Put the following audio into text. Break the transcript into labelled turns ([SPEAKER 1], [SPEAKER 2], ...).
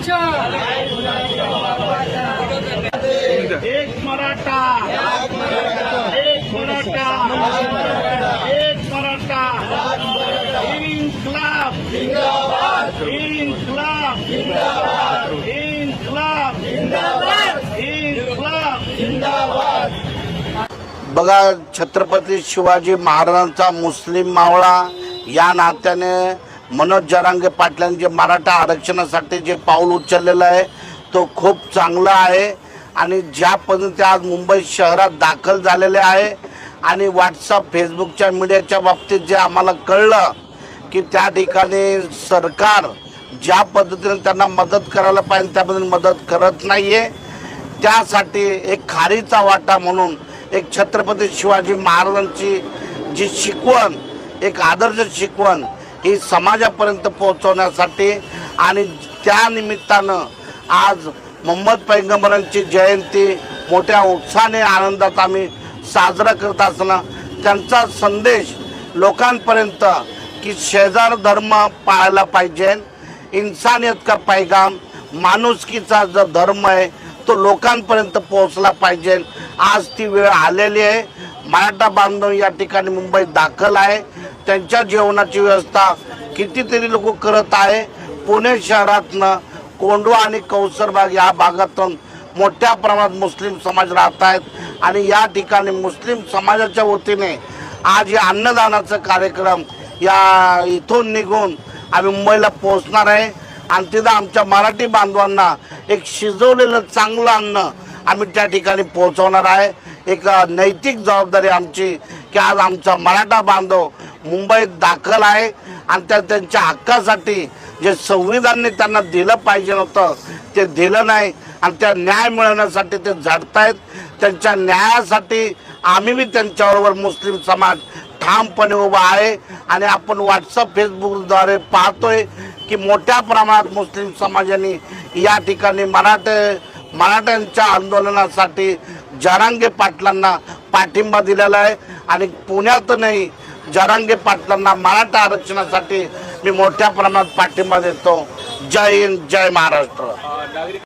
[SPEAKER 1] एक मराठा, एक मराठा, एक मराठा, इन्क्लाब, इन्क्लाब, इन्क्लाब, इन्क्लाब.
[SPEAKER 2] बघा, छत्रपती शिवाजी महाराजांचा मुस्लिम मावळा या नात्याने मनोज जरांगे पाटलांनी जे मराठा आरक्षणासाठी जे पाऊल उचललेलं आहे तो खूप चांगला आहे. आणि ज्या पद्धतीने आज मुंबई शहरात दाखल झालेले आहे आणि व्हॉट्सअप फेसबुकच्या मीडियाच्या बाबतीत जे आम्हाला कळलं की त्या ठिकाणी सरकार ज्या पद्धतीने त्यांना मदत करायला पाहिजे त्या पद्धतीने मदत करत नाही आहे. त्यासाठी एक खारीचा वाटा म्हणून एक छत्रपती शिवाजी महाराजांची जी शिकवण, एक आदर्श शिकवण ही समाजापर्यंत पोहोचवण्यासाठी आणि त्या निमित्तानं आज मोहम्मद पैगंबरांची जयंती मोठ्या उत्साहाने आनंदात आम्ही साजरा करत असताना त्यांचा संदेश लोकांपर्यंत की शेजार धर्म पाळायला पाहिजे, इन्सानियत का पैगाम, माणुसकीचा जो धर्म आहे तो लोकांपर्यंत पोहोचला पाहिजे. आज ती वेळ आलेली आहे. मराठा बांधव या ठिकाणी मुंबईत दाखल आहे. त्यांच्या जेवणाची व्यवस्था कितीतरी लोक करत आहे. पुणे शहरातनं कोंढवा आणि कौसरबाग या भागातून मोठ्या प्रमाणात मुस्लिम समाज राहत आहेत आणि या ठिकाणी मुस्लिम समाजाच्या वतीने आज या अन्नदानाचा कार्यक्रम या इथून निघून आम्ही मुंबईला पोहोचणार आहे आणि तिथं आमच्या मराठी बांधवांना एक शिजवलेलं चांगलं अन्न आम्ही त्या ठिकाणी पोहोचवणार आहे. एक नैतिक जबाबदारी आमची की आज आमचा मराठा बांधव मुंबईत दाखल आहे आणि त्यांच्या हक्कासाठी जे संविधानाने त्यांना दिलं पाहिजे होतं ते दिलं नाही आणि त्या न्याय मिळवण्यासाठी ते झटतायत. त्यांच्या न्यायासाठी आम्ही बी त्यांच्याबरोबर मुस्लिम समाज ठामपणे उभा आहे आणि आपण व्हॉट्सअप फेसबुकद्वारे पाहतोय की मोठ्या प्रमाणात मुस्लिम समाजाने या ठिकाणी मराठ्यांच्या आंदोलनासाठी जरांगे पाटलांना पाठिंबा दिलेला आहे आणि पुण्यातूनही जरांगे पाटलांना मराठा आरक्षणासाठी मी मोठ्या प्रमाणात पाठिंबा देतो. जय हिंद, जय महाराष्ट्र.